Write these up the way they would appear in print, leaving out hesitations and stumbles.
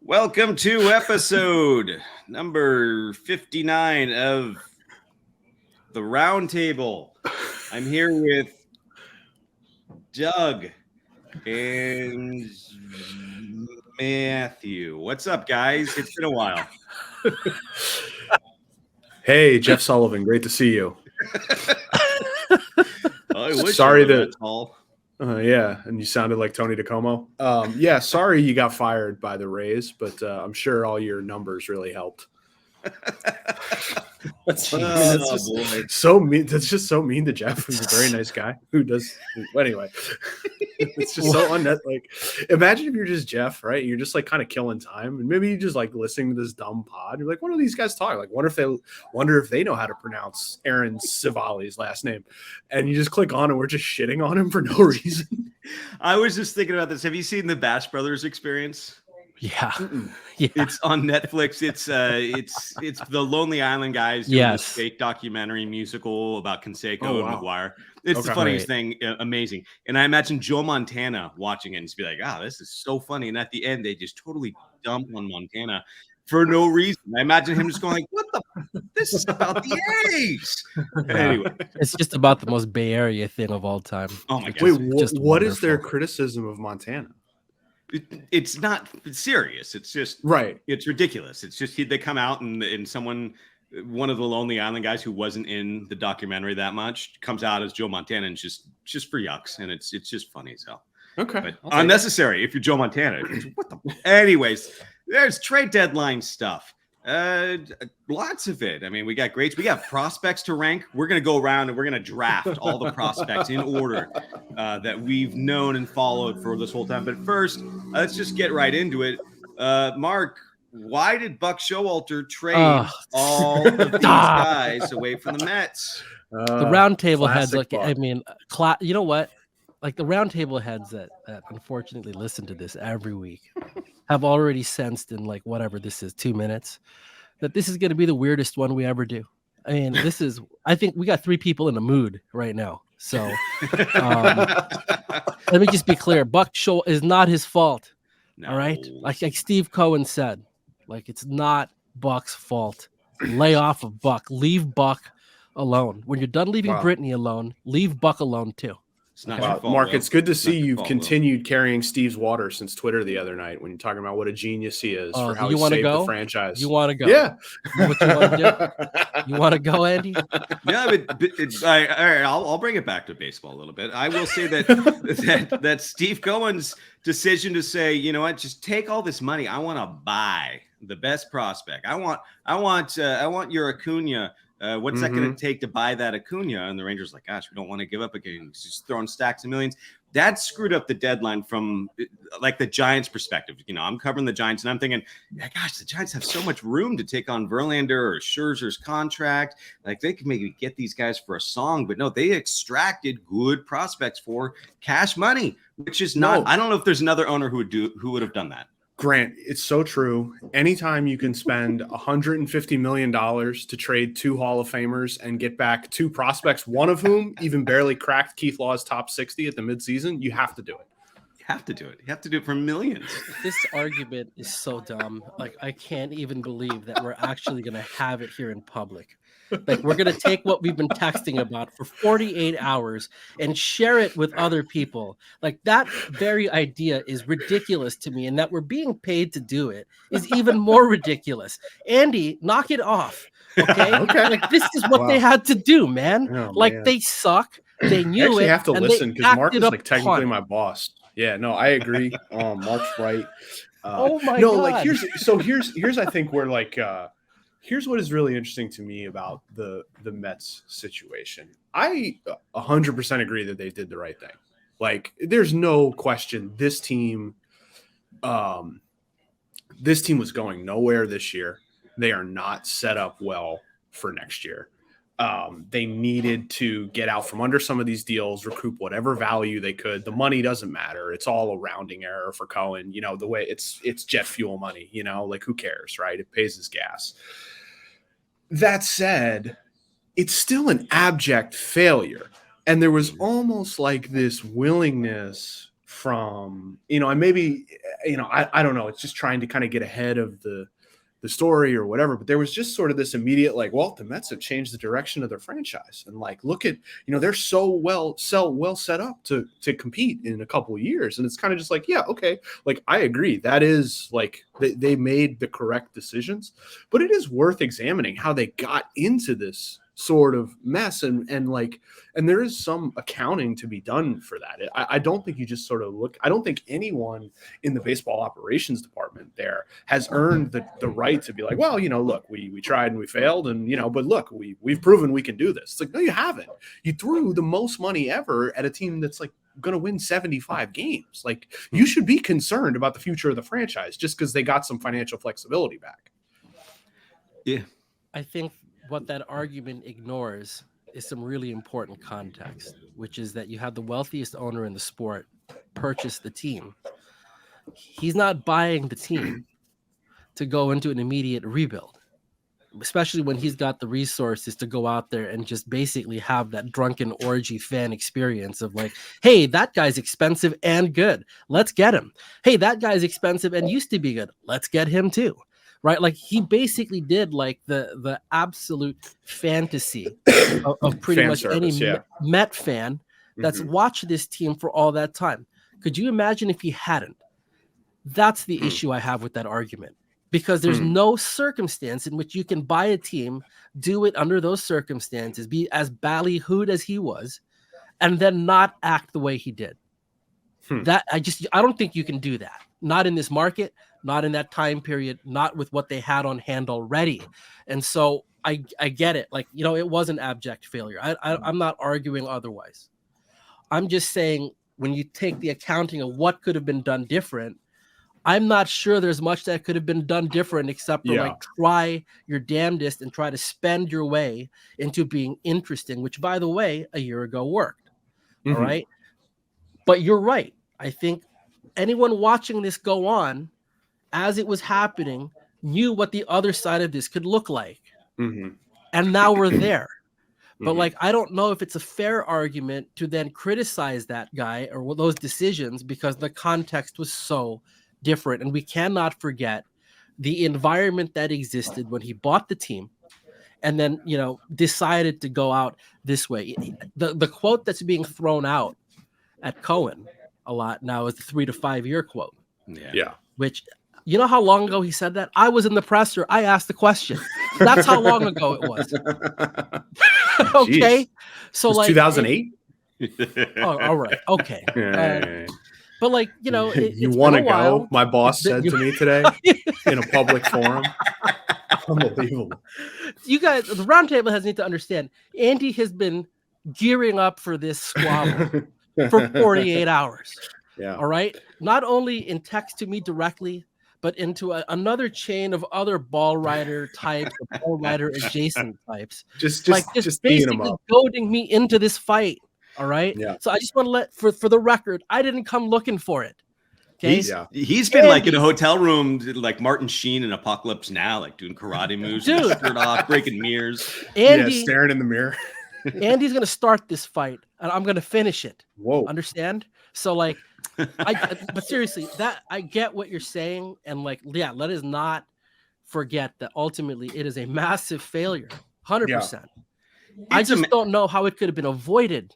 Welcome to episode number 59 of the Roundtable. I'm here with Doug and Matthew. What's up, guys? It's been a while. Hey, Jeff Sullivan. Great to see you. Sorry that tall. Yeah, and you sounded like Tony DeComo. Yeah, sorry you got fired by the Rays, but I'm sure all your numbers really helped. That's just so mean. That's just so mean to Jeff, who's a very nice guy who does. Anyway, it's just so like. Imagine if you're just Jeff, right? You're just like kind of killing time, and maybe you just like listening to this dumb pod. You're like, what are these guys talking? Like, wonder if they know how to pronounce Aaron Civali's last name, and you just click on, and we're just shitting on him for no reason. I was just thinking about this. Have you seen the Bash Brothers Experience? Yeah. Yeah, it's on Netflix. It's the Lonely Island guys doing this fake documentary musical about Canseco and McGuire. It's the funniest thing, amazing. And I imagine Joe Montana watching it and just be like, this is so funny. And at the end, they just totally dump on Montana for no reason. I imagine him just going like, what the? This is about the A's. Anyway, it's just about the most Bay Area thing of all time. Oh my God. Wait, what is their criticism of Montana? It's not serious. It's just right. It's ridiculous. It's just they come out and one of the Lonely Island guys who wasn't in the documentary that much comes out as Joe Montana and just for yucks, and it's just funny as hell. Okay, but unnecessary if you're Joe Montana. What the? Anyways, there's trade deadline stuff. Lots of it. I mean, we got greats. We got prospects to rank. We're going to go around and we're going to draft all the prospects in order that we've known and followed for this whole time. But first, let's just get right into it. Mark, why did Buck Showalter trade all of these guys away from the Mets? The Roundtable heads, you know what? Like the Roundtable heads that unfortunately listen to this every week have already sensed in like whatever this is, 2 minutes, that this is going to be the weirdest one we ever do. I mean, I think we got 3 people in the mood right now. So let me just be clear. Buck Show is not his fault. No. All right. Like Steve Cohen said, like it's not Buck's fault. Lay off of Buck. Leave Buck alone. When you're done leaving Brittany alone, leave Buck alone too. It's not your fault, Mark, it's good to see you've continued carrying Steve's water since Twitter the other night when you're talking about what a genius he is for how he saved the franchise. You want to go? Yeah. What you want to do? You want to go, Andy? Yeah, but all right, I'll bring it back to baseball a little bit. I will say that Steve Cohen's decision to say, you know what, just take all this money. I want to buy the best prospect. I want your Acuna. What's that going to take to buy that Acuna? And the Rangers like, gosh, we don't want to give up again. He's just throwing stacks of millions. That screwed up the deadline from like the Giants' perspective. You know, I'm covering the Giants and I'm thinking, yeah, gosh, the Giants have so much room to take on Verlander or Scherzer's contract. Like they could maybe get these guys for a song, but no, they extracted good prospects for cash money, which is not. I don't know if there's another owner who would have done that. Grant, it's so true. Anytime you can spend $150 million to trade 2 Hall of Famers and get back 2 prospects, one of whom even barely cracked Keith Law's top 60 at the midseason, you have to do it. You have to do it. You have to do it for millions. This argument is so dumb. Like, I can't even believe that we're actually going to have it here in public. Like, we're going to take what we've been texting about for 48 hours and share it with other people. Like, that very idea is ridiculous to me, and that we're being paid to do it is even more ridiculous. Andy, knock it off. Okay? Like, this is what they had to do, man. Oh, man. They suck. They knew it. I have to listen because Mark is like technically my boss. Yeah, no, I agree. Mark's right. Oh my God. Like here's I think where like here's what is really interesting to me about the Mets situation. I 100% agree that they did the right thing. Like, there's no question this team was going nowhere this year. They are not set up well for next year. They needed to get out from under some of these deals, recoup whatever value they could. The money doesn't matter. It's all a rounding error for Cohen. You know, the way it's jet fuel money, you know, like who cares, right? It pays his gas. That said, it's still an abject failure. And there was almost like this willingness from, you know, and maybe I don't know. It's just trying to kind of get ahead of the story or whatever. But there was just sort of this immediate like, well, the Mets have changed the direction of their franchise, and like, look at, they're so well set up to compete in a couple of years. And it's kind of just like, yeah, okay, like I agree, that is like they made the correct decisions, but it is worth examining how they got into this sort of mess, and there is some accounting to be done for that. I don't think you just sort of look. I don't think anyone in the baseball operations department there has earned the right to be like, well, look, we tried and we failed, and but look, we've proven we can do this. It's like, no, you haven't. You threw the most money ever at a team that's like going to win 75 games. Like, you should be concerned about the future of the franchise just because they got some financial flexibility back. Yeah, I think what that argument ignores is some really important context, which is that you have the wealthiest owner in the sport purchase the team. He's not buying the team to go into an immediate rebuild, especially when he's got the resources to go out there and just basically have that drunken orgy fan experience of like, hey, that guy's expensive and good, let's get him. Hey, that guy's expensive and used to be good, let's get him too. Right, like he basically did like the absolute fantasy of pretty fan much service, any yeah. Met fan that's watched this team for all that time. Could you imagine if he hadn't? That's the issue I have with that argument, because there's no circumstance in which you can buy a team, do it under those circumstances, be as ballyhooed as he was, and then not act the way he did. That I don't think you can do that. Not in this market, not in that time period, not with what they had on hand already. And so I get it. Like, it was an abject failure. I'm not arguing otherwise. I'm just saying, when you take the accounting of what could have been done different, I'm not sure there's much that could have been done different, except for like try your damnedest and try to spend your way into being interesting, which, by the way, a year ago worked. All right. But you're right. I think anyone watching this go on as it was happening knew what the other side of this could look like. And now we're there. But like, I don't know if it's a fair argument to then criticize that guy or those decisions, because the context was so different. And we cannot forget the environment that existed when he bought the team and then, decided to go out this way. The quote that's being thrown out at Cohen a lot now is the 3 to 5 year quote. Yeah. Which, how long ago he said that? I was in the presser. I asked the question. That's how long ago it was. Okay. So like 2008. Oh, all right. Okay. But like, you want to go? My boss said to me today in a public forum. Unbelievable. You guys, the Roundtable has need to understand. Andy has been gearing up for this squabble for 48 hours. Yeah. All right. Not only in text to me directly, but into another chain of other ball rider types, or ball rider adjacent types. Just basically goading me into this fight. All right. Yeah. So I just want to let for the record, I didn't come looking for it. Okay. He's been like in a hotel room, like Martin Sheen in Apocalypse Now, like doing karate moves, with his shirt off, breaking mirrors. Andy, staring in the mirror. Andy's gonna start this fight, and I'm gonna finish it. Whoa. Understand? So like, but seriously, that I get what you're saying, and like, yeah, let us not forget that ultimately it is a massive failure, 100%. I just don't know how it could have been avoided.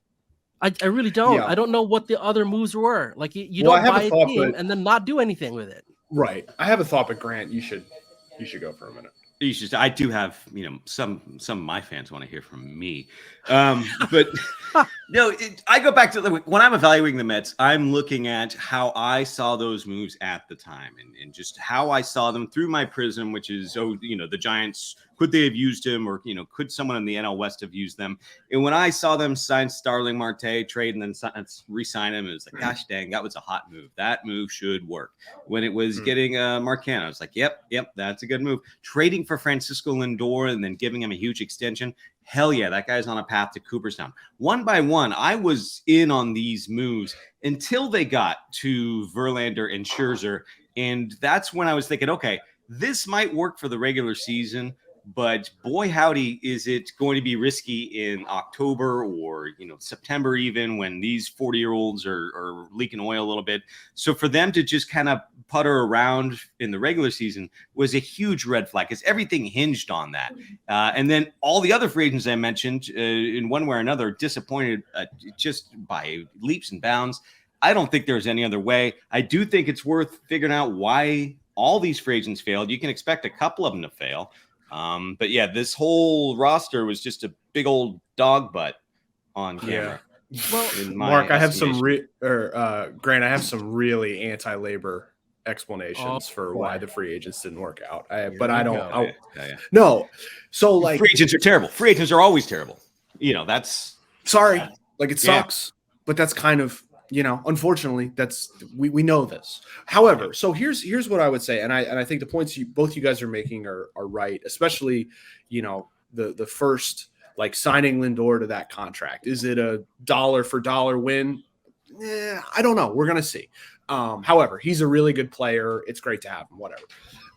I really don't. Yeah. I don't know what the other moves were. Like you don't buy a team and then not do anything with it. Right. I have a thought, but Grant, you should go for a minute. I do have, some of my fans want to hear from me. But no, I go back to when I'm evaluating the Mets, I'm looking at how I saw those moves at the time and just how I saw them through my prism, which is, the Giants, could they have used him, or, could someone in the NL West have used them? And when I saw them sign Starling Marte, trade, and then re-sign him, it was like, gosh dang, that was a hot move. That move should work. When it was getting Marcano, I was like, yep, that's a good move. Trading for Francisco Lindor and then giving him a huge extension, hell yeah, that guy's on a path to Cooperstown. One by one, I was in on these moves until they got to Verlander and Scherzer. And that's when I was thinking, okay, this might work for the regular season, but boy, howdy, is it going to be risky in October or, September, even when these 40-year-olds are leaking oil a little bit. So for them to just kind of putter around in the regular season was a huge red flag because everything hinged on that. And then all the other free agents I mentioned, in one way or another, disappointed just by leaps and bounds. I don't think there's any other way. I do think it's worth figuring out why all these free agents failed. You can expect a couple of them to fail. But yeah, this whole roster was just a big old dog butt on camera. Well, Mark, I have some Grant, I have some really anti-labor explanations for why the free agents didn't work out. No. So like, free agents are terrible. Free agents are always terrible. That's like it sucks, but that's kind of, unfortunately, that's we know this. However, so here's what I would say, and I think the points both you guys are making are right, especially the first, like, signing Lindor to that contract. Is it a dollar for dollar win? I don't know. We're gonna see. However, he's a really good player. It's great to have him. Whatever.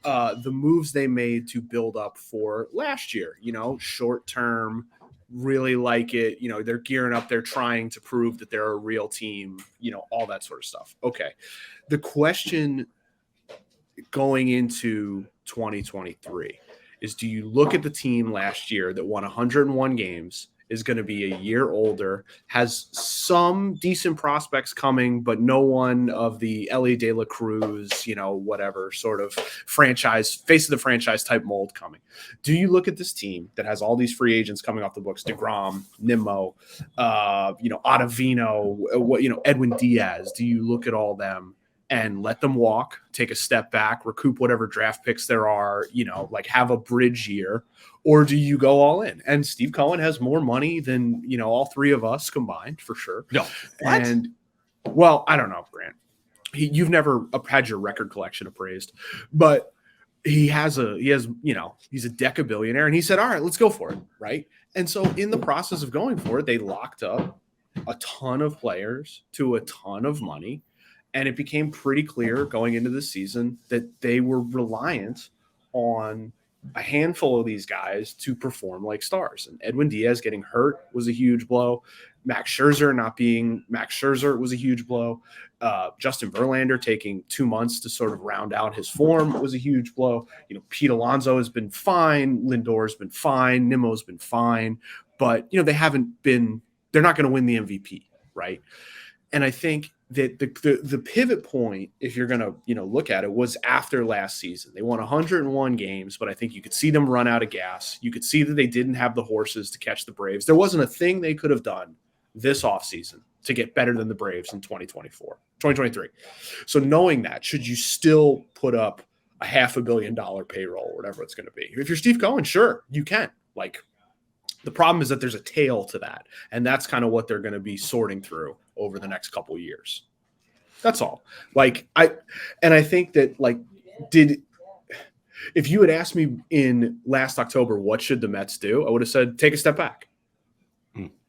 The moves they made to build up for last year, short term. Really like it. They're gearing up. They're trying to prove that they're a real team, all that sort of stuff. Okay. The question going into 2023 is, do you look at the team last year that won 101 games, is going to be a year older, has some decent prospects coming, but no one of the Ellie De La Cruz, whatever sort of franchise, face of the franchise type mold coming? Do you look at this team that has all these free agents coming off the books, DeGrom, Nimmo, Ottavino, Edwin Diaz? Do you look at all them and let them walk, take a step back, recoup whatever draft picks there are, like have a bridge year? Or do you go all in? And Steve Cohen has more money than, all three of us combined, for sure. No. What? And, well, I don't know, Grant. You've never had your record collection appraised, but he's a decabillionaire, and he said, all right, let's go for it, right? And so in the process of going for it, they locked up a ton of players to a ton of money, and it became pretty clear going into the season that they were reliant on a handful of these guys to perform like stars. And Edwin Diaz getting hurt was a huge blow. Max Scherzer not being Max Scherzer was a huge blow. Justin Verlander taking 2 months to sort of round out his form was a huge blow. Pete Alonso has been fine. Lindor's been fine. Nimmo's been fine. But, they're not going to win the MVP, right? And I think that the pivot point, if you're going to, look at it, was after last season. They won 101 games, but I think you could see them run out of gas. You could see that they didn't have the horses to catch the Braves. There wasn't a thing they could have done this offseason to get better than the Braves in 2023. So knowing that, should you still put up a $500 million payroll or whatever it's going to be? If you're Steve Cohen, sure, you can. Like, the problem is that there's a tail to that, and that's kind of what they're going to be sorting through over the next couple of years. That's all. I think that, if you had asked me in last October, what should the Mets do? I would have said, take a step back.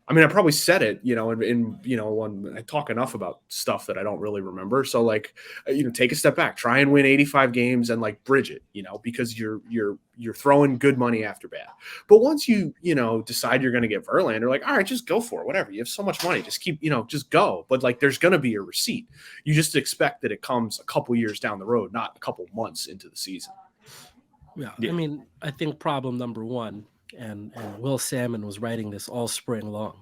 I mean, I probably said it, when I talk enough about stuff that I don't really remember. So take a step back, try and win 85 games and bridge it, because you're throwing good money after bad. But once you, decide you're going to get Verlander, all right, just go for it. Whatever. You have so much money, just keep, just go. But there's going to be a receipt. You just expect that it comes a couple years down the road, not a couple months into the season. Yeah. I mean, I think problem number one, and Will Salmon was writing this all spring long,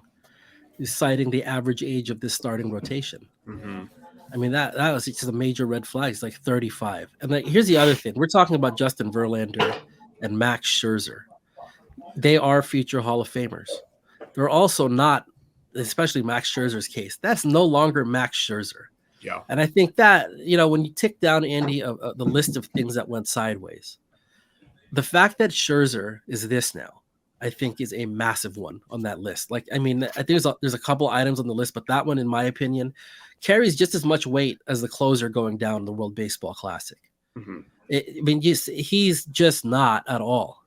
is citing the average age of this starting rotation. Mm-hmm. I mean, that was just a major red flag. It's 35. And here's the other thing. We're talking about Justin Verlander and Max Scherzer. They are future Hall of Famers. They're also not, especially Max Scherzer's case, that's no longer Max Scherzer. Yeah. And I think that, when you tick down, Andy, the list of things that went sideways, the fact that Scherzer is this now, I think, is a massive one on that list. I think there's a couple items on the list, but that one, in my opinion, carries just as much weight as the closer going down the World Baseball Classic. Mm-hmm. He's just not at all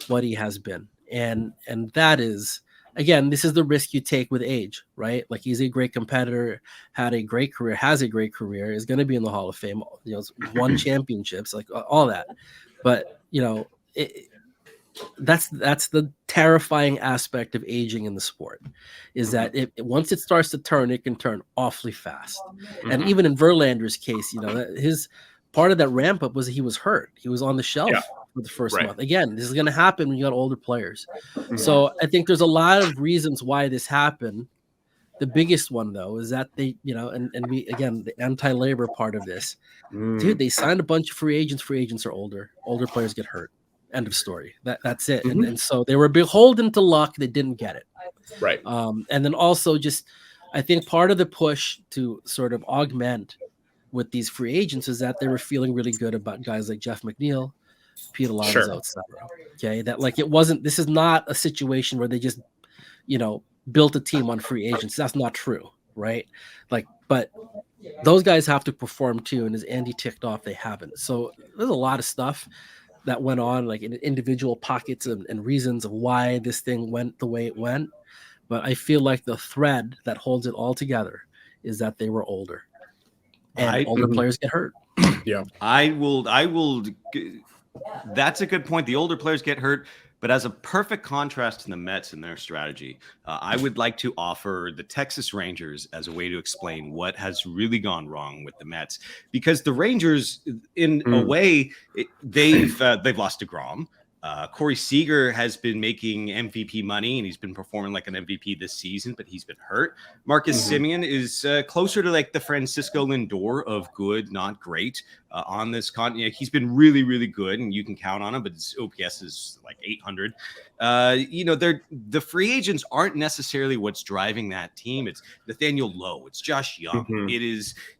what he has been. And that is, again, this is the risk you take with age, right? He's a great competitor, has a great career, is going to be in the Hall of Fame, won championships, all that. But, that's the terrifying aspect of aging in the sport, is that once it starts to turn, it can turn awfully fast. Mm-hmm. And even in Verlander's case, his part of that ramp up was he was hurt. He was on the shelf for the first month. Again, this is going to happen when you got older players. So I think there's a lot of reasons why this happened. The biggest one, though, is that they, and we, again, the anti-labor part of this, dude, they signed a bunch of free agents. Free agents are older. Older players get hurt. End of story. That's it. And so they were beholden to luck. They didn't get it. Right. And then also I think part of the push to sort of augment with these free agents is that they were feeling really good about guys like Jeff McNeil, Pete Alonso, etc. Okay. That this is not a situation where they just, built a team on free agents. That's not true. Right. But those guys have to perform too. And as Andy ticked off, they haven't. So there's a lot of stuff that went on, like in individual pockets and reasons of why this thing went the way it went. But I feel like the thread that holds it all together is that they were older, and older players get hurt. Yeah, I will. That's a good point. The older players get hurt. But as a perfect contrast to the Mets and their strategy, I would like to offer the Texas Rangers as a way to explain what has really gone wrong with the Mets. Because the Rangers, in a way, they've lost DeGrom. Corey Seager has been making MVP money, and he's been performing like an MVP this season, but he's been hurt. Marcus Semien is closer to like the Francisco Lindor of good, not great on this continent. He's been really, really good, and you can count on him, but his OPS is like 800. The free agents aren't necessarily what's driving that team. It's Nathaniel Lowe. It's Josh Young.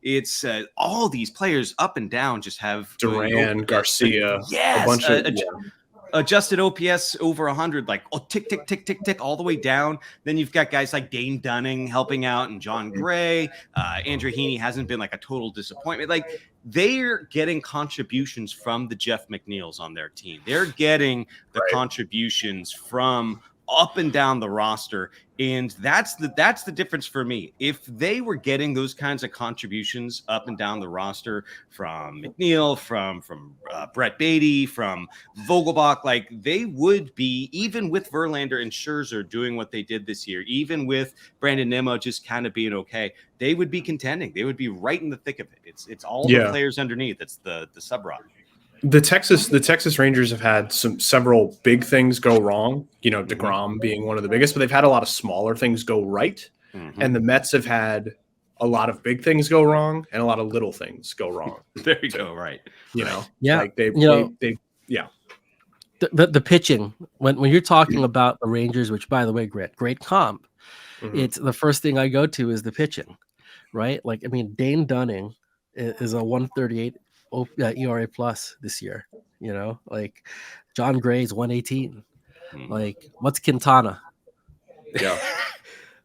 It's all these players up and down just have Duran, Garcia, yes, a bunch of adjusted OPS over 100, like tick, tick, tick, tick, tick, all the way down. Then you've got guys like Dane Dunning helping out, and John Gray. Andrew Heaney hasn't been like a total disappointment. Like, they're getting contributions from the Jeff McNeils on their team. They're getting the contributions from up and down the roster. And that's the difference for me. If they were getting those kinds of contributions up and down the roster from McNeil, from Brett Beatty, from Vogelbach, like, they would be, even with Verlander and Scherzer doing what they did this year, even with Brandon Nimmo just kind of being okay, they would be contending. They would be right in the thick of it. It's all the players underneath. It's the sub-rock. The Texas Rangers have had several big things go wrong, DeGrom being one of the biggest, but they've had a lot of smaller things go right. And the Mets have had a lot of big things go wrong and a lot of little things go wrong. There you go. Right. Like the pitching, when you're talking about the Rangers, which, by the way, great comp, it's the first thing I go to is the pitching, right? Like, I mean, Dane Dunning is a 138 ERA plus this year, like John Gray's 118. Like, what's Quintana? Yeah.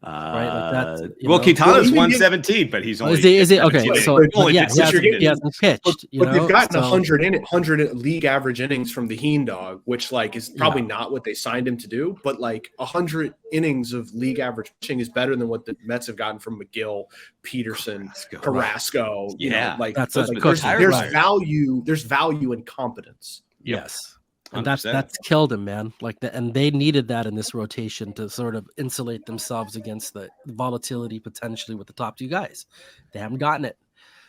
Right, like that. Quintana's 117, but he's only is it okay? So he hasn't pitched. But they've gotten 100 league average innings from the Heen dog, which like is probably not what they signed him to do. But like 100 innings of league average pitching is better than what the Mets have gotten from McGill, Peterson, Carrasco. There's value. There's value in competence. Yes. And that's killed him, man. And they needed that in this rotation to sort of insulate themselves against the volatility potentially with the top two guys. They haven't gotten it.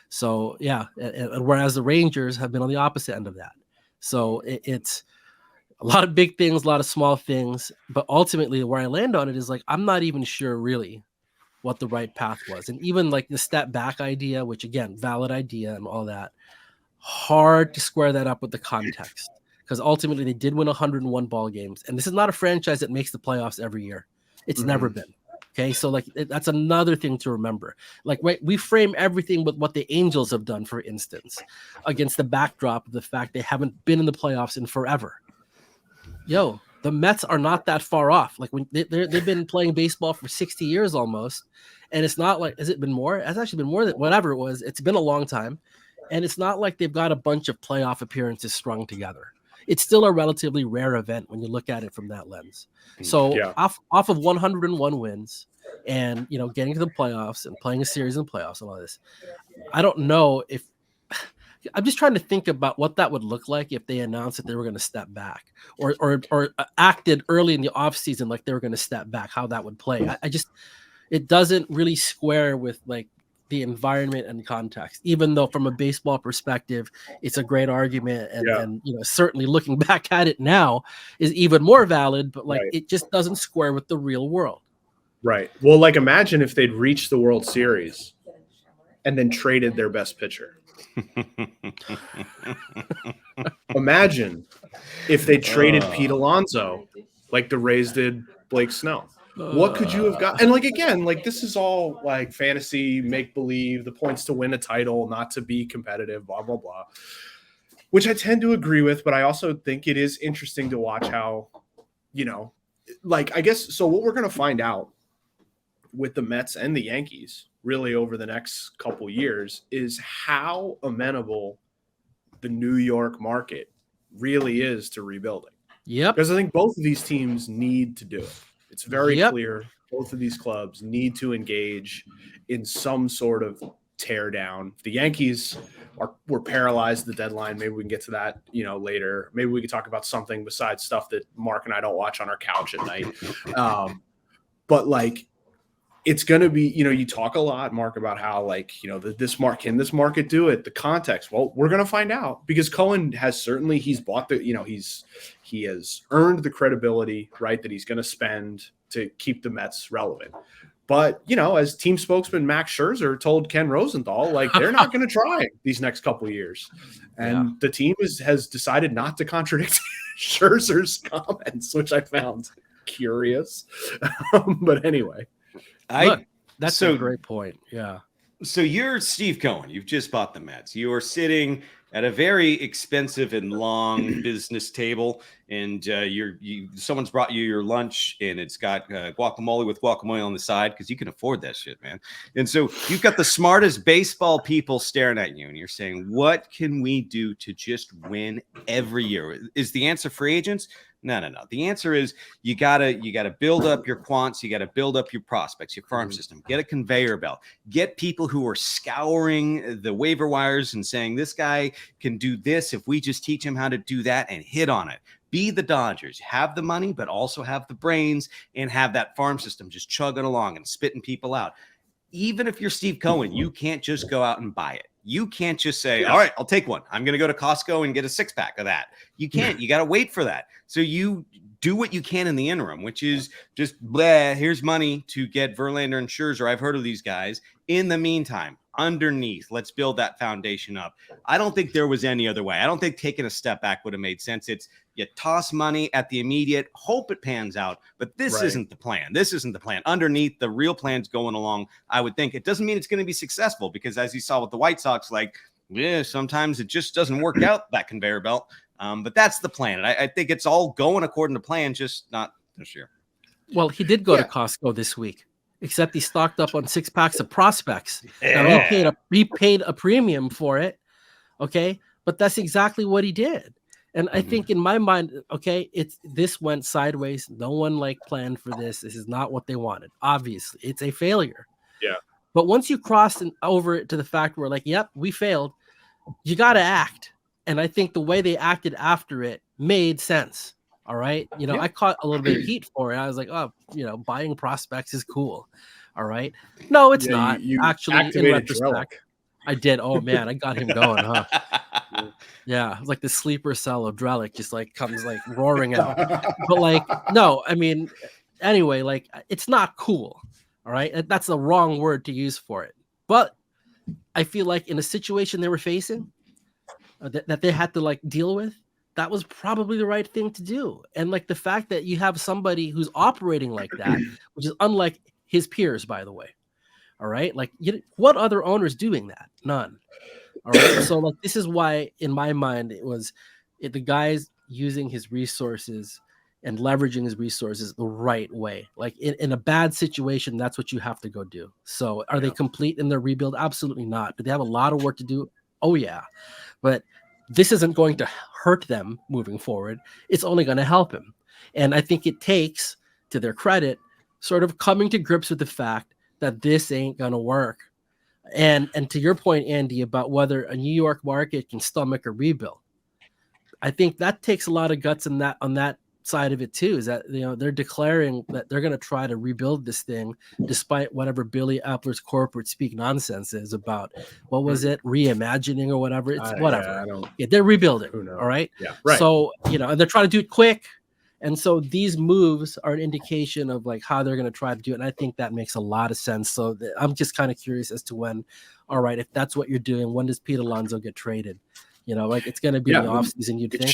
So and whereas the Rangers have been on the opposite end of that. So it's a lot of big things, a lot of small things, but ultimately where I land on it is like, I'm not even sure really what the right path was. And even like the step back idea, which again, valid idea and all that, hard to square that up with the context. Because ultimately they did win 101 ball games. And this is not a franchise that makes the playoffs every year. It's never been. Okay. So like, that's another thing to remember. Like, we frame everything with what the Angels have done, for instance, against the backdrop of the fact they haven't been in the playoffs in forever. The Mets are not that far off. Like, when they've been playing baseball for 60 years almost. And it's not like, has it been more? It's actually been more than whatever it was. It's been a long time. And it's not like they've got a bunch of playoff appearances strung together. It's still a relatively rare event when you look at it from that lens. So off of 101 wins and, getting to the playoffs and playing a series in the playoffs and all this, I don't know if I'm just trying to think about what that would look like if they announced that they were going to step back or acted early in the offseason like they were going to step back, how that would play. It doesn't really square with like the environment and context, even though from a baseball perspective, it's a great argument. And certainly looking back at it now is even more valid, but like it just doesn't square with the real world. Right. Well, like imagine if they'd reached the World Series and then traded their best pitcher. Imagine if they traded Pete Alonso like the Rays did Blake Snell. What could you have got? And like, again, like this is all like fantasy, make believe, the points to win a title, not to be competitive, blah, blah, blah, which I tend to agree with. But I also think it is interesting to watch how, like, I guess, so what we're going to find out with the Mets and the Yankees really over the next couple years is how amenable the New York market really is to rebuilding. Yep. Because I think both of these teams need to do it. It's very clear both of these clubs need to engage in some sort of tear down. The Yankees were paralyzed at the deadline. Maybe we can get to that, later. Maybe we can talk about something besides stuff that Mark and I don't watch on our couch at night. But like, it's going to be, you talk a lot, Mark, about how like, can this market do it? The context. Well, we're going to find out because Cohen has certainly, he's bought the, he has earned the credibility, right, that he's going to spend to keep the Mets relevant. But, as team spokesman Max Scherzer told Ken Rosenthal, like they're not going to try these next couple of years. And the team has decided not to contradict Scherzer's comments, which I found curious. But anyway. That's a great point. Yeah. So you're Steve Cohen. You've just bought the Mets. You are sitting at a very expensive and long business table, and someone's brought you your lunch, and it's got guacamole with guacamole on the side because you can afford that shit, man. And so you've got the smartest baseball people staring at you, and you're saying, "What can we do to just win every year?" Is the answer free agents? No. The answer is you gotta build up your quants, you gotta build up your prospects, your farm system, get a conveyor belt, get people who are scouring the waiver wires and saying this guy can do this if we just teach him how to do that and hit on it. Be the Dodgers, have the money, but also have the brains and have that farm system just chugging along and spitting people out. Even if you're Steve Cohen, you can't just go out and buy it. You can't just say, all right, I'll take one. I'm going to go to Costco and get a 6-pack of that. You can't. You got to wait for that. So you do what you can in the interim, which is just, here's money to get Verlander and Scherzer. I've heard of these guys. In the meantime, underneath, let's build that foundation up. I don't think there was any other way. I don't think taking a step back would have made sense. It's you toss money at the immediate, hope it pans out, but this isn't the plan. This isn't the plan. Underneath, the real plan's going along, I would think. It doesn't mean it's going to be successful because as you saw with the White Sox, sometimes it just doesn't work out, that conveyor belt. But that's the plan. And I think it's all going according to plan, just not this year. Well, he did go to Costco this week, except he stocked up on 6-packs of prospects. Now, he paid a premium for it, okay? But that's exactly what he did. And I think in my mind, this went sideways. No one planned for this. This is not what they wanted. Obviously, it's a failure. Yeah. But once you cross over it to the fact where yep, we failed, you got to act. And I think the way they acted after it made sense. All right. I caught a little bit of heat for it. I was like, buying prospects is cool. All right. No, it's not. You actually, in retrospect, Drellick. I did. Oh man, I got him going, huh? Yeah, it's like the sleeper cell of Drellick just comes roaring out. But no, I mean, anyway, it's not cool. All right. That's the wrong word to use for it. But I feel like in a situation they were facing that they had to deal with, that was probably the right thing to do. And the fact that you have somebody who's operating like that, which is unlike his peers, by the way. All right. What other owner's doing that? None. All right. So this is why in my mind, it was the guys using his resources and leveraging his resources the right way. In a bad situation, that's what you have to go do. So are they complete in their rebuild? Absolutely not. Do they have a lot of work to do? Oh yeah. But this isn't going to hurt them moving forward. It's only going to help him. And I think it takes, to their credit, sort of coming to grips with the fact that this ain't going to work. And to your point, Andy, about whether a New York market can stomach a rebuild, I think that takes a lot of guts on that side of it too is that they're declaring that they're going to try to rebuild this thing despite whatever Billy Epler's corporate speak nonsense is about what was it, reimagining or whatever. It's whatever. They're rebuilding. All right. Yeah. Right. So and they're trying to do it quick. And so these moves are an indication of like how they're going to try to do it. And I think that makes a lot of sense. So I'm just kind of curious as to when, all right, if that's what you're doing, when does Pete Alonso get traded? Like it's going to be in the offseason. It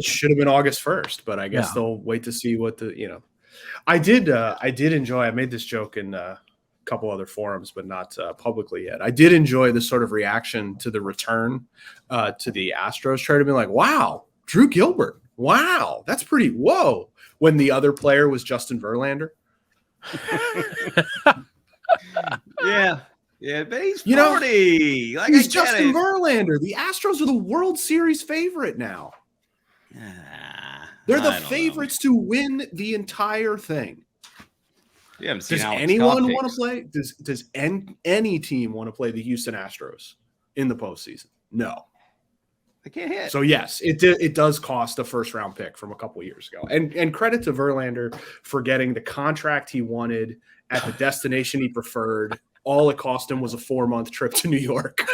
should have been August 1st, but I guess they'll wait to see what I did enjoy. I made this joke in a couple other forums, but not publicly yet. I did enjoy the sort of reaction to the return to the Astros trade to be like, wow, Drew Gilbert. Wow, that's pretty. Whoa. When the other player was Justin Verlander. Yeah. Yeah, but he's 40. He's Justin Verlander. The Astros are the World Series favorite now. They're the favorites to win the entire thing. Yeah, does anyone want to play? Does any team want to play the Houston Astros in the postseason? No. They can't hit. So yes, it does cost a first round pick from a couple of years ago. And credit to Verlander for getting the contract he wanted at the destination he preferred. All it cost him was a 4-month trip to New York.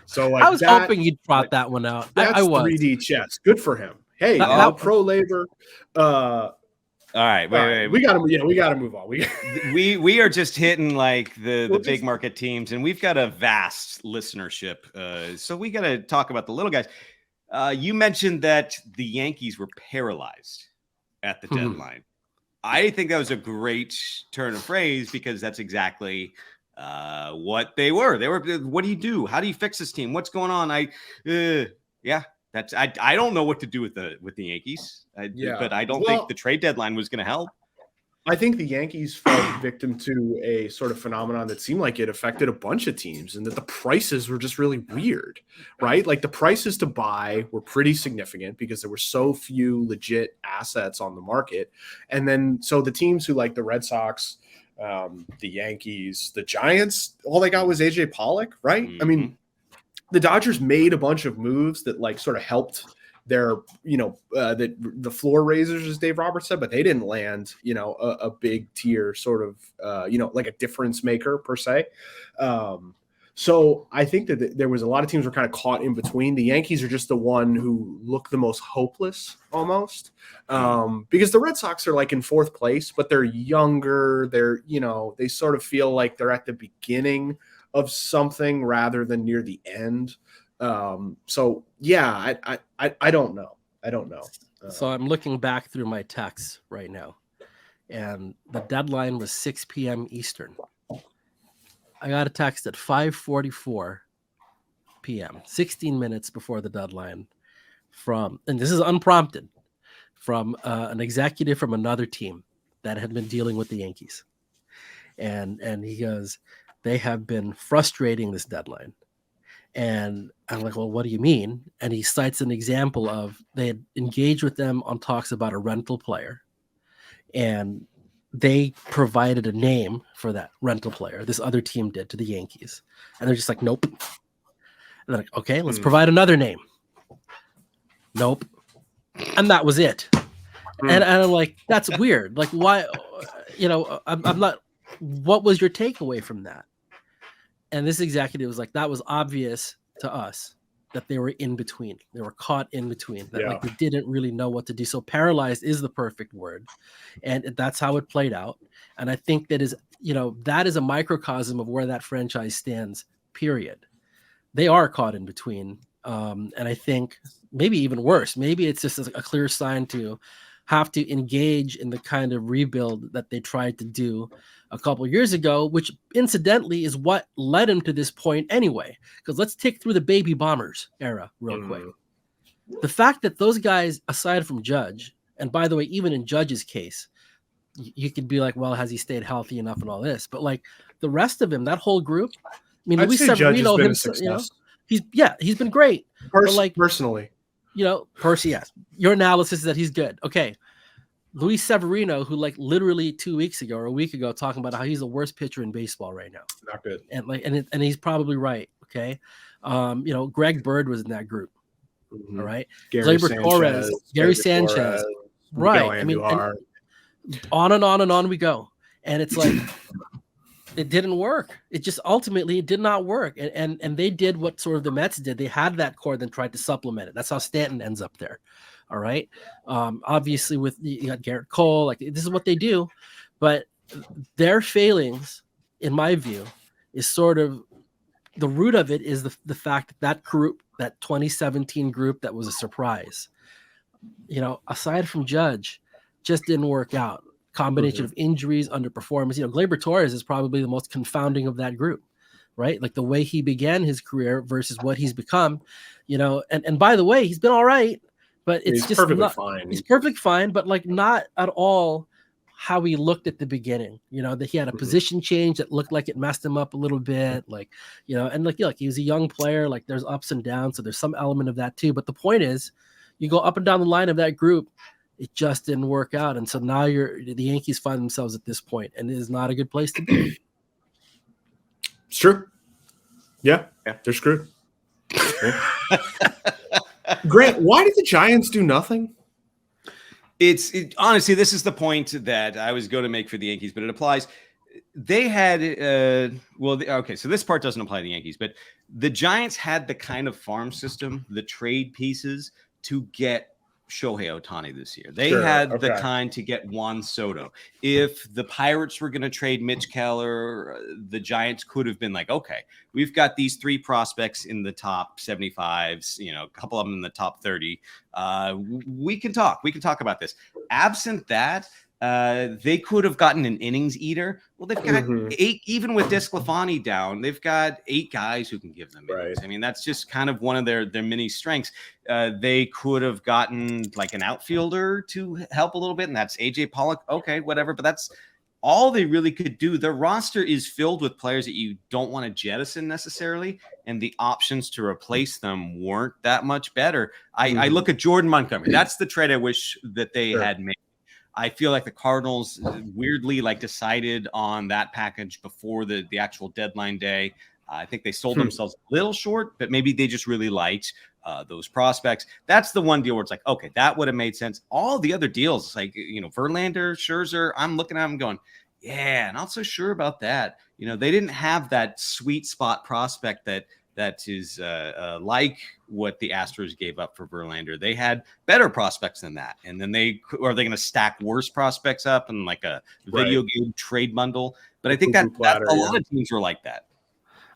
So I was hoping you'd brought that one out. That's I was 3D chess. Good for him. Hey, pro labor. All right, wait. We gotta move on. We are just hitting like the big market teams, and we've got a vast listenership. So we got to talk about the little guys. You mentioned that the Yankees were paralyzed at the deadline. I think that was a great turn of phrase because that's exactly what they were. They were. What do you do? How do you fix this team? What's going on? I don't know what to do with the Yankees. But I don't think the trade deadline was going to help. I think the Yankees fell victim to a sort of phenomenon that seemed like it affected a bunch of teams and that the prices were just really weird, right? Like the prices to buy were pretty significant because there were so few legit assets on the market. And then, so the teams who like the Red Sox, the Yankees, the Giants, all they got was AJ Pollock, right? I mean, the Dodgers made a bunch of moves that like sort of helped their, the floor raisers, as Dave Roberts said, but they didn't land, a big tier sort of, like a difference maker per se. So I think that there was a lot of teams were kind of caught in between. The Yankees are just the one who look the most hopeless almost, because the Red Sox are like in fourth place, but they're younger. They're, they sort of feel like they're at the beginning of something rather than near the end. So yeah, I don't know. So I'm looking back through my texts right now, and the deadline was 6 p.m. Eastern. I got a text at 5:44 p.m., 16 minutes before the deadline and this is unprompted, from an executive from another team that had been dealing with the Yankees. And he goes, they have been frustrating this deadline. And I'm like, well, what do you mean? And he cites an example of they had engaged with them on talks about a rental player, and they provided a name for that rental player. This other team did to the Yankees. And they're just like, nope. And they're like, okay, let's provide another name. Nope. And that was it. And I'm like, that's weird. Like, why, I'm not, what was your takeaway from that? And this executive was like, that was obvious to us that they were in between. They were caught in between. That like they didn't really know what to do. So paralyzed is the perfect word. And that's how it played out. And I think that is a microcosm of where that franchise stands, period. They are caught in between. And I think maybe even worse. Maybe it's just a clear sign to have to engage in the kind of rebuild that they tried to do a couple of years ago, which incidentally is what led him to this point anyway. Because let's tick through the baby bombers era real quick. The fact that those guys, aside from Judge, and by the way, even in Judge's case, you could be like, well, has he stayed healthy enough and all this? But like the rest of him, that whole group, I mean, Luis Severino, he's been great. Personally. Yes. Your analysis is that he's good. Okay. Luis Severino, who like literally 2 weeks ago or a week ago, talking about how he's the worst pitcher in baseball right now. Not good. And he's probably right. Okay. Greg Bird was in that group. Mhm. All right. Gary Gleyber Torres, Gary Sanchez. Right. I mean, and on and on and on we go. And it's like, it didn't work. It just ultimately, it did not work. And they did what sort of the Mets did. They had that core, then tried to supplement it. That's how Stanton ends up there. All right. Obviously, with you got Garrett Cole, like this is what they do. But their failings, in my view, is sort of the root of it is the fact that group, that 2017 group that was a surprise, aside from Judge, just didn't work out. Combination of injuries, underperformance. Gleyber Torres is probably the most confounding of that group, right? Like the way he began his career versus what he's become, and by the way, he's been all right, but it's he's just perfectly fine. He's perfectly fine, but like not at all how he looked at the beginning, that he had a position change that looked like it messed him up a little bit. Like, and like he was a young player, like there's ups and downs. So there's some element of that too. But the point is you go up and down the line of that group, it just didn't work out. And so now the Yankees find themselves at this point, and it is not a good place to be. It's true. Yeah. They're screwed. Grant, why did the Giants do nothing? Honestly, this is the point that I was going to make for the Yankees, but it applies. They had, so this part doesn't apply to the Yankees, but the Giants had the kind of farm system, the trade pieces to get Shohei Ohtani this year. They had the kind to get Juan Soto. If the Pirates were going to trade Mitch Keller, the Giants could have been like, okay, we've got these 3 prospects in the top 75s, a couple of them in the top 30. We can talk about this. Absent that, they could have gotten an innings eater. Well, they've got 8, even with Desclafani down, they've got 8 guys who can give them innings. I mean, that's just kind of one of their many strengths. They could have gotten like an outfielder to help a little bit, and that's AJ Pollock. Okay, whatever, but that's all they really could do. Their roster is filled with players that you don't want to jettison necessarily, and the options to replace them weren't that much better. I look at Jordan Montgomery. That's the trade I wish that they had made. I feel like the Cardinals weirdly decided on that package before the actual deadline day. I think they sold themselves a little short, but maybe they just really liked those prospects. That's the one deal where it's like, okay, that would have made sense. All the other deals, like, Verlander, Scherzer, I'm looking at them going, yeah, not so sure about that. They didn't have that sweet spot prospect that is like what the Astros gave up for Verlander. They had better prospects than that. And then are they going to stack worse prospects up in like a video game trade bundle? But I think that a lot of teams were like that.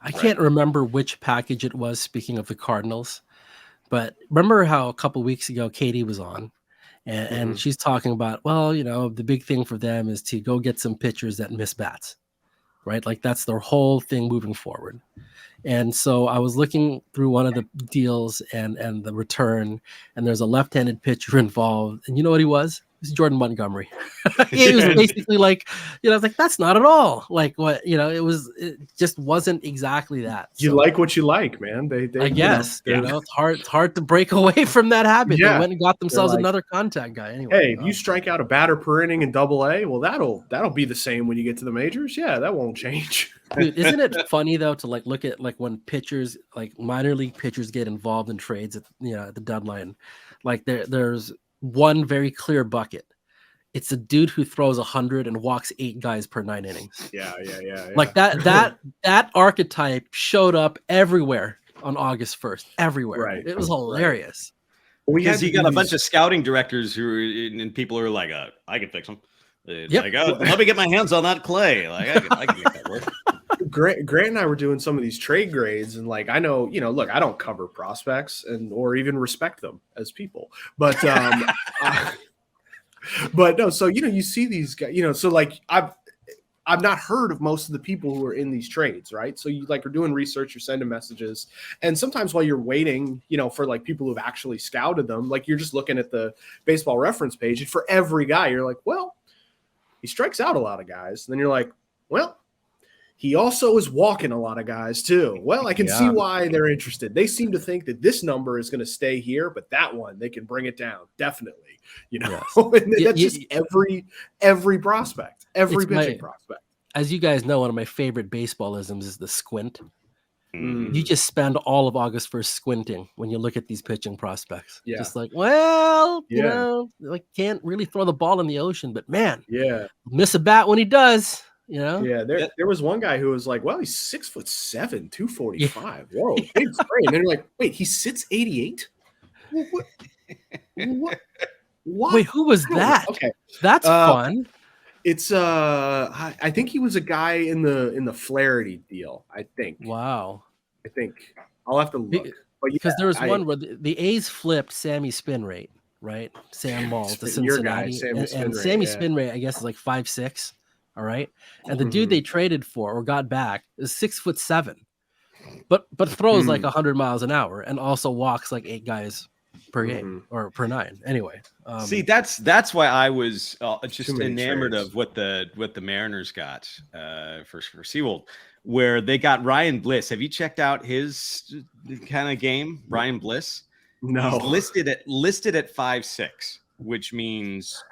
I can't remember which package it was, speaking of the Cardinals, but remember how a couple of weeks ago Katie was on and she's talking about, well, the big thing for them is to go get some pitchers that miss bats, right? Like that's their whole thing moving forward. And so I was looking through one of the deals and the return, and there's a left-handed pitcher involved. And you know what he was? It was Jordan Montgomery. He was basically like, I was like, that's not at all like what, it just wasn't exactly that. You like what you like, man. They I guess, it's hard to break away from that habit. Yeah. They went and got themselves another contact guy anyway. Hey, if you strike out a batter per inning in AA, well, that'll be the same when you get to the majors. Yeah, that won't change. Dude, isn't it funny though to look at when pitchers, like minor league pitchers, get involved in trades at the deadline? Like there's one very clear bucket. It's a dude who throws 100 and walks 8 guys per 9 innings. Yeah. Like that archetype showed up everywhere on August 1st. Everywhere. Right. It was hilarious. Because you got a bunch of scouting directors and people who are like, I can fix them. Like, let me get my hands on that clay. Like I can make that work. Grant and I were doing some of these trade grades, and I know, look, I don't cover prospects or even respect them as people, but but no. So you see these guys, so I've not heard of most of the people who are in these trades, right? So you are doing research, you're sending messages, and sometimes while you're waiting, for people who've actually scouted them, you're just looking at the Baseball Reference page, and for every guy, you're like, well, he strikes out a lot of guys, and then you're like, well, he also is walking a lot of guys too. Well, I can see why they're interested. They seem to think that this number is going to stay here, but that one, they can bring it down. Definitely. Yes. And that's just every prospect, every pitching prospect. As you guys know, one of my favorite baseballisms is the squint. You just spend all of August 1st squinting when you look at these pitching prospects. Yeah. Just like, well, you Yeah. know, like can't really throw the ball in the ocean, but man, Yeah. miss a bat when he does, you know? Yeah. There was one guy who was like, well, he's 6'7", 245. Whoa, big frame. And they're like, wait, he sits 88? What? Wait, who was that? Okay. That's fun. It's I think he was a guy in the Flaherty deal, I think. Wow. I think I'll have to look. But because there was one where the A's flipped Sammy spin rate, right? Sam Moll to Cincinnati. And Sammy spin rate, I guess, is like 5'6". All right. And the dude they traded for or got back is 6'7", but throws like 100 miles an hour and also walks like 8 guys per game or per 9. Anyway, see, that's why I was just enamored of what the Mariners got for Sewald, where they got Ryan Bliss. Have you checked out his kind of game, Ryan Bliss? No, he's listed at 5'6", which means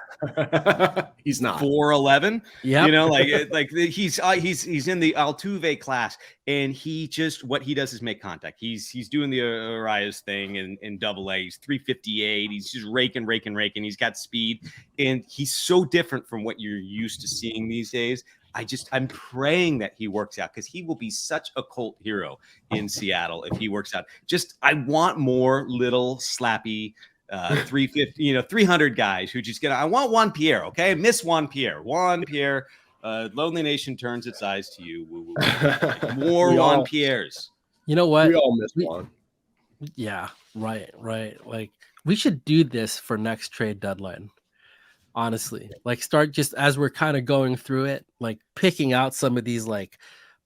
he's not 4'11". Yeah, you know, like he's in the Altuve class, and what he does is make contact. He's doing the Arias thing in Double A. He's 358. He's just raking. He's got speed, and he's so different from what you're used to seeing these days. I'm praying that he works out, because he will be such a cult hero in Seattle if he works out. I want more little slappy 350, 300 guys who just I want Juan Pierre. Okay. Miss Juan Pierre. Lonely Nation turns its eyes to you. More Juan Pierres. You know what? We all miss one. Yeah. Right. Like, we should do this for next trade deadline. Honestly, like, start just as we're kind of going through it, like picking out some of these like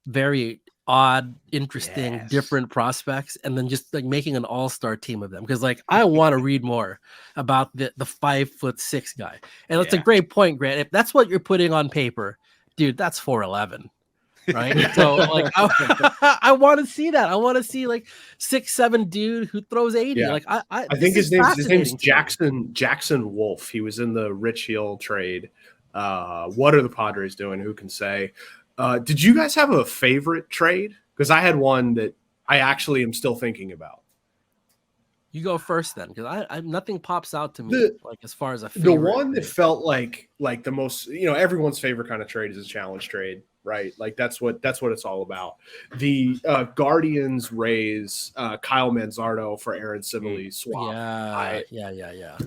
very odd, interesting, different prospects, and then just like making an all-star team of them. Because like, I want to read more about the 5'6" guy. And that's a great point, Grant. If that's what you're putting on paper, dude, that's 4'11". Right. So like, I want to see that. I want to see like 6'7" dude who throws 80. Yeah. Like I think his name's Jackson Wolf. He was in the Rich Hill trade. What are the Padres doing? Who can say? Did you guys have a favorite trade? Because I had one that I actually am still thinking about. You go first then, because I nothing pops out to me like as far as a favorite. The one that felt like the most, everyone's favorite kind of trade is a challenge trade, right? Like that's what it's all about. The Guardians raise Kyle Manzardo for Aaron Civili swap. Yeah.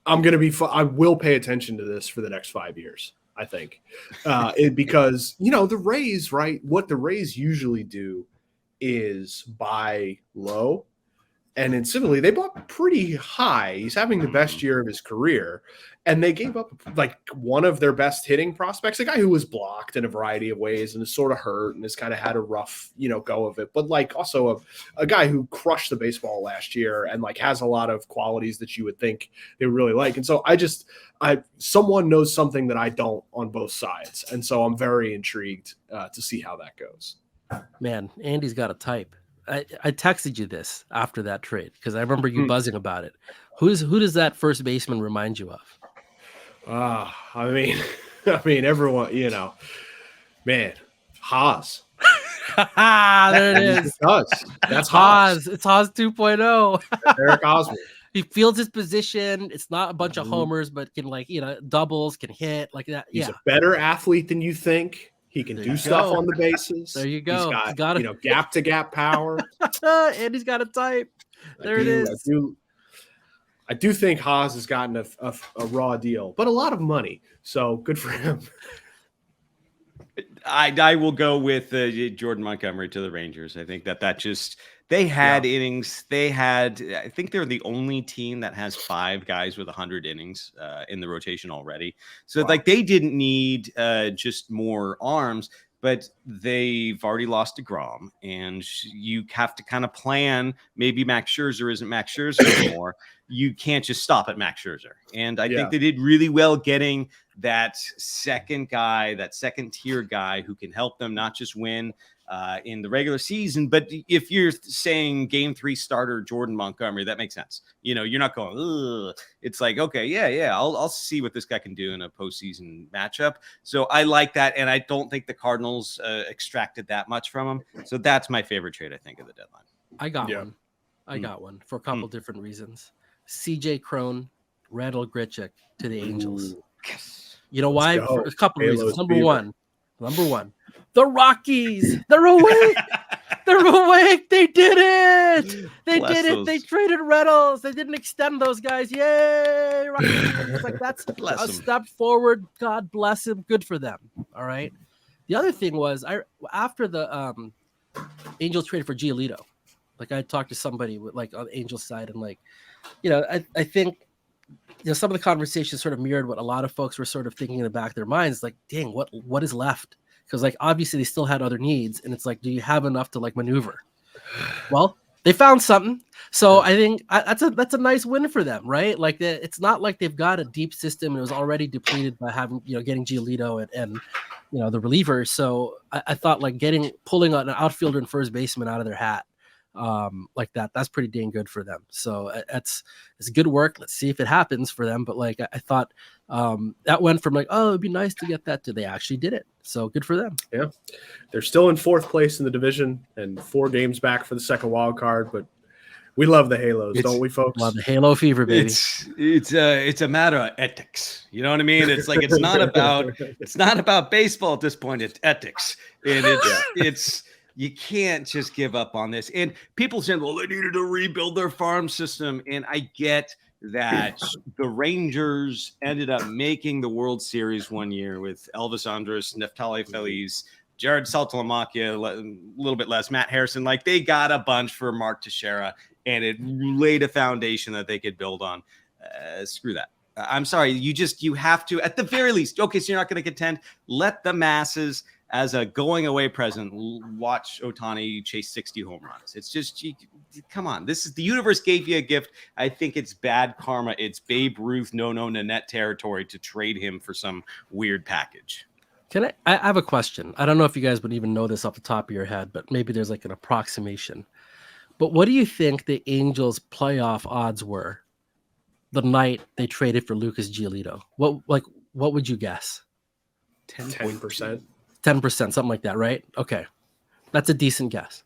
I will pay attention to this for the next 5 years. I think because the Rays, right? What the Rays usually do is buy low, and in Civili they bought pretty high. He's having the best year of his career, and they gave up like one of their best hitting prospects, a guy who was blocked in a variety of ways and is sort of hurt and has kind of had a rough go of it, but like also a guy who crushed the baseball last year and like has a lot of qualities that you would think they would really like. And so someone knows something that I don't on both sides, and so I'm very intrigued to see how that goes. Man, Andy's got a type. I texted you this after that trade because I remember you buzzing about it. Who does that first baseman remind you of? I mean, everyone, man, Haas. There it is. It does. That's Haas. It's Haas 2.0. Eric Hosmer. He fields his position. It's not a bunch of homers, but can doubles, can hit like that. He's a better athlete than you think. He can do stuff on the bases. There you go. He's got gap to gap power. And he's got a type. There it is. I do think Haas has gotten a raw deal, but a lot of money. So good for him. I will go with Jordan Montgomery to the Rangers. I think that just they had innings. I think they're the only team that has 5 guys with 100 innings in the rotation already. So like they didn't need just more arms, but they've already lost DeGrom, and you have to kind of plan. Maybe Max Scherzer isn't Max Scherzer anymore. You can't just stop at Max Scherzer. And I think they did really well getting that second guy, that second tier guy who can help them not just win in the regular season. But if you're saying game 3 starter Jordan Montgomery, that makes sense. You're not going, ugh. It's like, okay, yeah, I'll see what this guy can do in a postseason matchup. So I like that, and I don't think the Cardinals extracted that much from him. So that's my favorite trade, I think, of the deadline. I got one for a couple different reasons. CJ Crone, Randall Grichuk to the Angels. Yes. You know why? For a couple reasons. Number fever. one, the Rockies. They're awake. They're awake. They did it. They Bless did it. those. They traded Reynolds. They didn't extend those guys. Yay! Rockies. Like that's Bless a 'em. step forward. God bless him. Good for them. All right. The other thing was after the Angels traded for Giolito. Like I talked to somebody with like on the Angels side, and like, I think some of the conversations sort of mirrored what a lot of folks were sort of thinking in the back of their minds, like, dang, what is left? Because like obviously they still had other needs, and it's like, do you have enough to like maneuver? Well, they found something, so I think that's a nice win for them, right? Like it's not like they've got a deep system and it was already depleted by having getting Giolito and the relievers. So I thought like pulling an outfielder and first baseman out of their hat like that's pretty dang good for them. So it's good work. Let's see if it happens for them. But like I thought that went from like, oh, it'd be nice to get that to they actually did it. So good for them. Yeah, they're still in 4th place in the division and 4 games back for the second wild card. But we love the Halos, don't we, folks? Love the Halo fever, baby. It's a matter of ethics. You know what I mean? It's like it's not about baseball at this point. It's ethics, and it's you can't just give up on this. And people saying, well, they needed to rebuild their farm system. And I get that the Rangers ended up making the World Series one year with Elvis Andrus, Neftali Feliz, Jared Saltalamacchia, a little bit less, Matt Harrison. Like they got a bunch for Mark Teixeira, and it laid a foundation that they could build on. Screw that. I'm sorry. You have to, at the very least, okay, so you're not going to contend. Let the masses, as a going away present, watch Ohtani chase 60 home runs. It's just, come on. This is the universe gave you a gift. I think it's bad karma. It's Babe Ruth, no Nanette territory to trade him for some weird package. I have a question. I don't know if you guys would even know this off the top of your head, but maybe there's like an approximation. But what do you think the Angels' playoff odds were the night they traded for Lucas Giolito? What would you guess? 10%. 10%, something like that, right? Okay. That's a decent guess.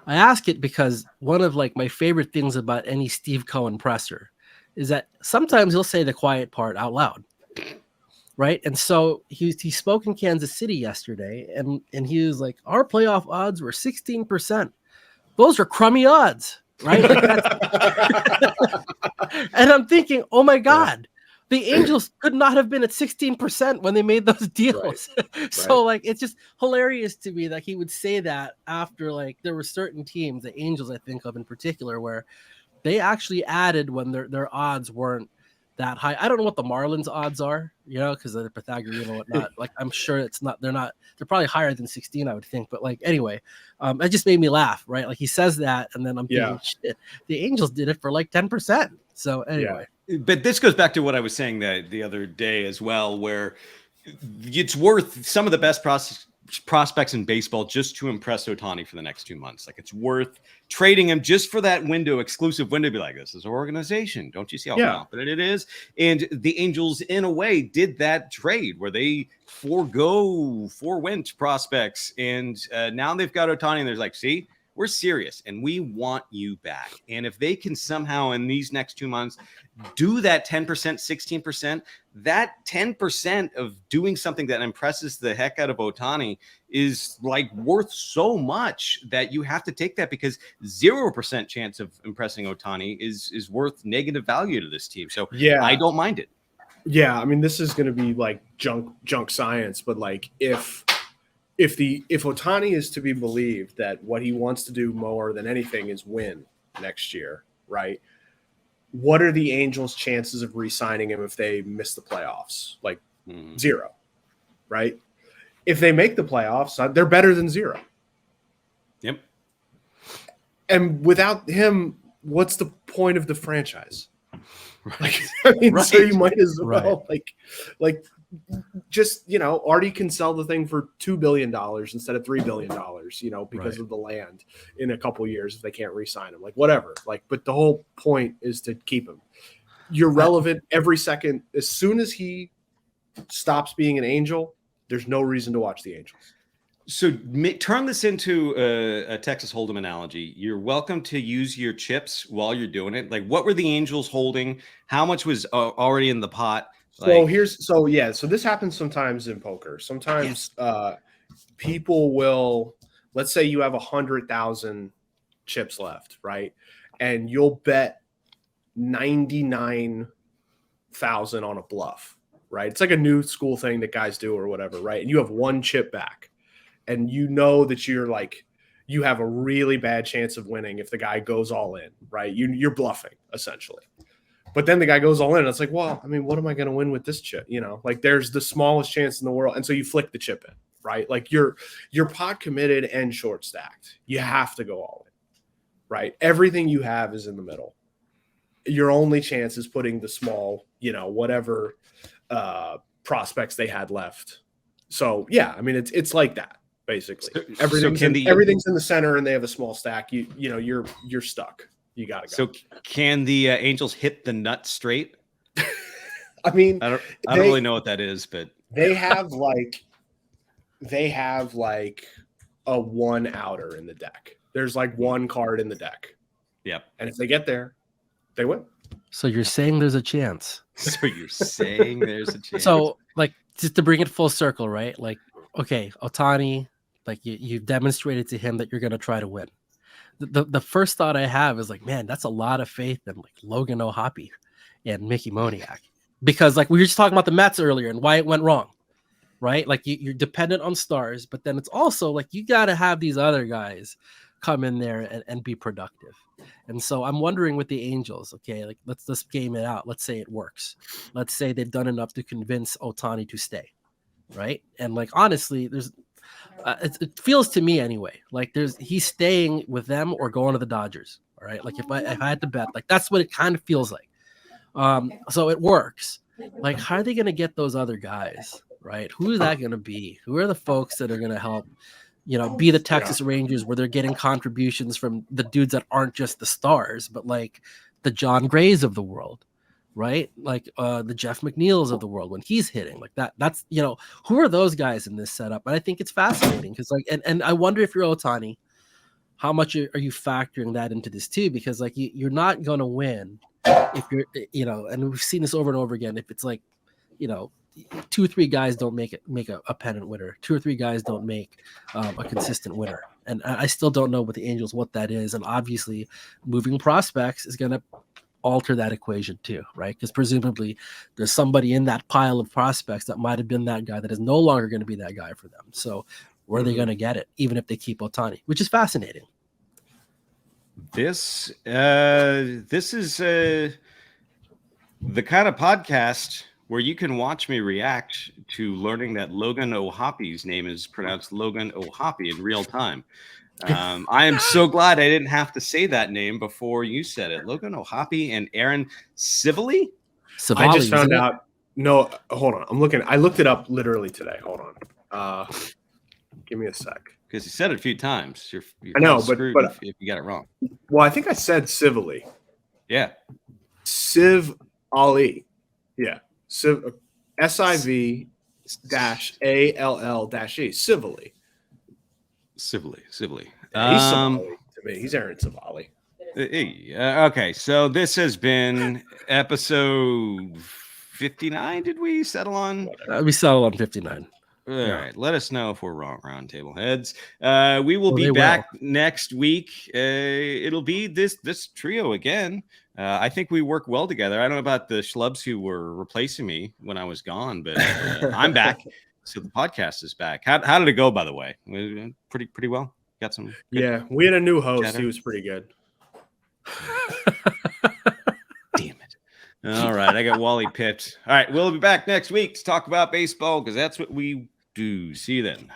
I ask it because one of like my favorite things about any Steve Cohen presser is that sometimes he'll say the quiet part out loud. Right. And so he spoke in Kansas City yesterday and he was like, our playoff odds were 16%. Those are crummy odds. Right. And I'm thinking, oh my God. The Angels could not have been at 16% when they made those deals. Right. So like, it's just hilarious to me that he would say that after like, there were certain teams, the Angels, I think of in particular, where they actually added when their odds weren't that high. I don't know what the Marlins odds are, because of the Pythagorean and whatnot. Like, I'm sure they're probably higher than 16, I would think. But like, anyway, it just made me laugh, right? Like he says that. And then I'm thinking, shit, the Angels did it for like 10%. So anyway. Yeah. But this goes back to what I was saying the other day as well, where it's worth some of the best prospects in baseball just to impress Ohtani for the next 2 months. Like it's worth trading him just for that exclusive window. Be like, this is our organization. Don't you see how confident it is? And the Angels, in a way, did that trade where they forwent prospects, and now they've got Ohtani, and they're like, see, we're serious and we want you back. And if they can somehow in these next 2 months do that 10%, 16%, that 10% of doing something that impresses the heck out of Ohtani is like worth so much that you have to take that, because 0% chance of impressing Ohtani is worth negative value to this team. So I don't mind it. Yeah. I mean, this is going to be like junk science, but like if Ohtani is to be believed that what he wants to do more than anything is win next year, right? What are the Angels' chances of re-signing him if they miss the playoffs? Like 0, right? If they make the playoffs, they're better than 0. Yep. And without him, what's the point of the franchise? Right. Like, I mean, so you might as well like just, Artie can sell the thing for $2 billion instead of $3 billion, because of the land in a couple years if they can't re-sign him, like whatever. Like, but the whole point is to keep him. You're relevant every second. As soon as he stops being an Angel, there's no reason to watch the Angels. So turn this into a Texas Hold'em analogy. You're welcome to use your chips while you're doing it. Like, what were the Angels holding? How much was already in the pot? So this happens sometimes in poker. Sometimes people will, let's say you have 100,000 chips left, right? And you'll bet 99,000 on a bluff, right? It's like a new school thing that guys do or whatever, right? And you have one chip back, and you know that you have a really bad chance of winning if the guy goes all in, right? You're bluffing essentially. But then the guy goes all in, and it's like, well, I mean, what am I going to win with this chip? Like there's the smallest chance in the world. And so you flick the chip in, right? Like you're pot committed and short stacked. You have to go all in, right? Everything you have is in the middle. Your only chance is putting the small, whatever prospects they had left. So yeah, I mean, it's like that basically. Everything's in the center, and they have a small stack. You're stuck. You got to go. So can the Angels hit the nut straight? I mean, I don't really know what that is, but they have like a one outer in the deck. There's like one card in the deck. Yep. And if they get there, they win. So you're saying there's a chance. So you're saying there's a chance. So like, just to bring it full circle, right? Like, okay, Ohtani, like you've demonstrated to him that you're going to try to win. The first thought I have is like, man, that's a lot of faith in like Logan O'Hoppe and Mickey Moniak, because like we were just talking about the Mets earlier and why it went wrong, right? Like you're dependent on stars, but then it's also like you got to have these other guys come in there and be productive. And so I'm wondering with the Angels, okay, like let's game it out. Let's say it works. Let's say they've done enough to convince Ohtani to stay, right? And like honestly, there's it feels to me anyway like he's staying with them or going to the Dodgers. All right, like if I had to bet, like that's what it kind of feels like. So it works. Like, how are they going to get those other guys? Right? Who is that going to be? Who are the folks that are going to help? Be the Texas Rangers, where they're getting contributions from the dudes that aren't just the stars, but like the John Grays of the world, right? Like the Jeff McNeils of the world when he's hitting like that. That's, who are those guys in this setup? And I think it's fascinating because like, and I wonder if you're Ohtani, how much are you factoring that into this too? Because like you're not going to win if you're, and we've seen this over and over again. If it's like, 2 or 3 guys don't make a pennant winner. 2 or 3 guys don't make a consistent winner. And I still don't know with the Angels what that is. And obviously moving prospects is going to alter that equation too, right? Because presumably there's somebody in that pile of prospects that might have been that guy that is no longer going to be that guy for them. So where are they going to get it, even if they keep Ohtani, which is fascinating. This is the kind of podcast where you can watch me react to learning that Logan O'Hoppe's name is pronounced Logan O'Hoppe in real time. I am so glad I didn't have to say that name before you said it. Logan O'Hoppe and Aaron Civili? I just found out. No, hold on. I looked it up literally today. Hold on. Give me a sec. Because you said it a few times. You're I know, but if you got it wrong. Well, I think I said Civili. Yeah. Civ Ali. Yeah. Civ SIV-ALL-E. Civilly. Civilly. He's Somali to me. He's Aaron Savali. Okay, so this has been episode 59. Did we settle on? We settled on 59. All right. Let us know if we're wrong, Roundtable heads. We will be back next week. It'll be this trio again. I think we work well together. I don't know about the schlubs who were replacing me when I was gone, but I'm back. So the podcast is back. How did it go, by the way? Pretty well. Got some. Yeah, we had a new host. Chatter. He was pretty good. Damn it. All right. I got Wally pipped. All right. We'll be back next week to talk about baseball because that's what we do. See you then.